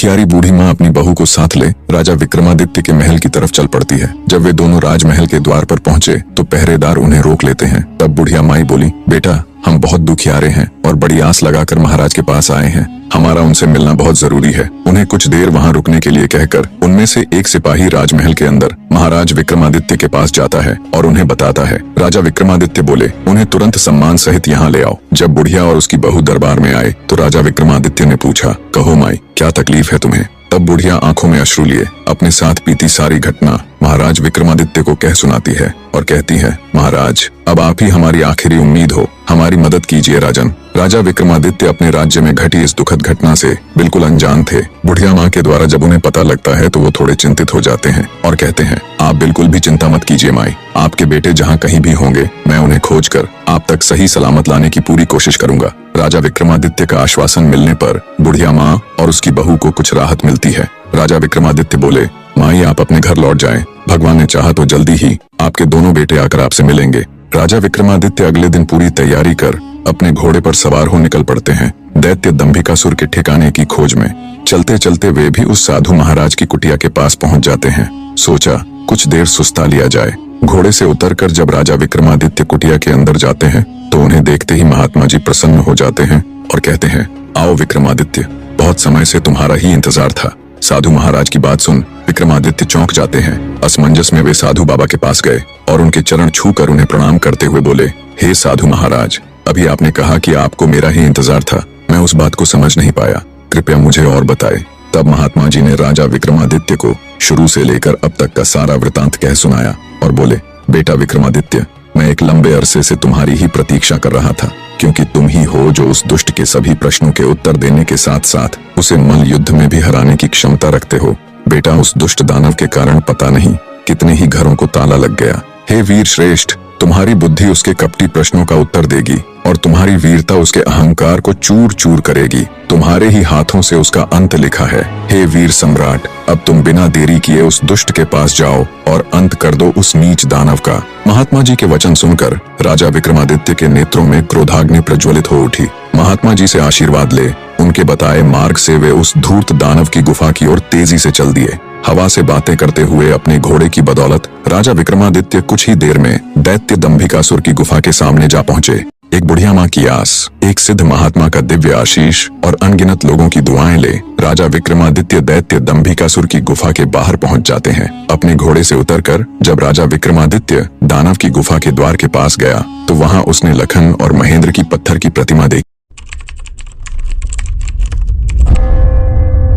दुखियारी बूढ़ी माँ अपनी बहू को साथ ले राजा विक्रमादित्य के महल की तरफ चल पड़ती है। जब वे दोनों राजमहल के द्वार पर पहुंचे तो पहरेदार उन्हें रोक लेते हैं। तब बुढ़िया माई बोली, बेटा हम बहुत दुखियारे हैं और बड़ी आस लगाकर महाराज के पास आए हैं। हमारा उनसे मिलना बहुत जरूरी है। उन्हें कुछ देर वहाँ रुकने के लिए कहकर उनमें से एक सिपाही राजमहल के अंदर महाराज विक्रमादित्य के पास जाता है और उन्हें बताता है। राजा विक्रमादित्य बोले, उन्हें तुरंत सम्मान सहित यहाँ ले आओ। जब बुढ़िया और उसकी बहू दरबार में आए तो राजा विक्रमादित्य ने पूछा, कहो माई क्या तकलीफ है तुम्हें? तब बुढ़िया आंखों में अश्रु लिए अपने साथ बीती सारी घटना महाराज विक्रमादित्य को कह सुनाती है और कहती है, महाराज अब आप ही हमारी आखिरी उम्मीद हो, हमारी मदद कीजिए राजन। राजा विक्रमादित्य अपने राज्य में घटी इस दुखद घटना से बिल्कुल अनजान थे। बुढ़िया माँ के द्वारा जब उन्हें पता लगता है तो वो थोड़े चिंतित हो जाते हैं और कहते हैं, आप बिल्कुल भी चिंता मत कीजिए माई, आपके बेटे जहाँ कहीं भी होंगे मैं उन्हें खोजकर आप तक सही सलामत लाने की पूरी कोशिश करूंगा। राजा विक्रमादित्य का आश्वासन मिलने पर बुढ़िया माँ और उसकी बहू को कुछ राहत मिलती है। राजा विक्रमादित्य बोले, माई आप अपने घर लौट जाएं, भगवान ने चाहा तो जल्दी ही आपके दोनों बेटे आकर आपसे मिलेंगे। राजा विक्रमादित्य अगले दिन पूरी तैयारी कर अपने घोड़े पर सवार हो निकल पड़ते हैं दैत्य दंभिकासुर के ठिकाने की खोज में। चलते चलते वे भी उस साधु महाराज की कुटिया के पास पहुंच जाते हैं। सोचा कुछ देर सुस्ता लिया जाए। घोड़े से उतरकर जब राजा विक्रमादित्य कुटिया के अंदर जाते हैं तो उन्हें देखते ही महात्मा जी प्रसन्न हो जाते हैं और कहते हैं, आओ विक्रमादित्य, बहुत समय से तुम्हारा ही इंतजार था। साधु महाराज की बात सुन विक्रमादित्य चौंक जाते हैं। असमंजस में वे साधु बाबा के पास गए और उनके चरण छूकर उन्हें प्रणाम करते हुए बोले, हे साधु महाराज, अभी आपने कहा कि आपको मेरा ही इंतजार था, मैं उस बात को समझ नहीं पाया, कृपया मुझे और बताएं। तब महात्मा जी ने राजा विक्रमादित्य को शुरू से लेकर अब तक का सारा वृतांत कह सुनाया और बोले, बेटा विक्रमादित्य, मैं एक लंबे अरसे से तुम्हारी ही प्रतीक्षा कर रहा था, क्योंकि तुम ही हो जो उस दुष्ट के सभी प्रश्नों के उत्तर देने के साथ साथ उसे मल युद्ध में भी हराने की क्षमता रखते हो। बेटा उस दुष्ट दानव के कारण पता नहीं कितने ही घरों को ताला लग गया। हे वीर श्रेष्ठ, तुम्हारी बुद्धि उसके कपटी प्रश्नों का उत्तर देगी और तुम्हारी वीरता उसके अहंकार को चूर चूर करेगी। तुम्हारे ही हाथों से उसका अंत लिखा है। हे वीर सम्राट, अब तुम बिना देरी किए उस दुष्ट के पास जाओ और अंत कर दो उस नीच दानव का। महात्मा जी के वचन सुनकर राजा विक्रमादित्य के नेत्रों में क्रोधाग्नि प्रज्वलित हो उठी। महात्मा जी से आशीर्वाद ले उनके बताए मार्ग से वे उस धूर्त दानव की गुफा की ओर तेजी से चल दिए। हवा से बातें करते हुए अपने घोड़े की बदौलत राजा विक्रमादित्य कुछ ही देर में दैत्य दंभिकासुर की गुफा के सामने जा पहुंचे। एक बुढ़िया माँ की आस, एक सिद्ध महात्मा का दिव्य आशीष और अनगिनत लोगों की दुआएं ले राजा विक्रमादित्य दैत्य दंभिकासुर की गुफा के बाहर पहुंच जाते हैं। अपने घोड़े से उतरकर जब राजा विक्रमादित्य दानव की गुफा के द्वार के पास गया तो वहां उसने लखन और महेंद्र की पत्थर की प्रतिमा देखी।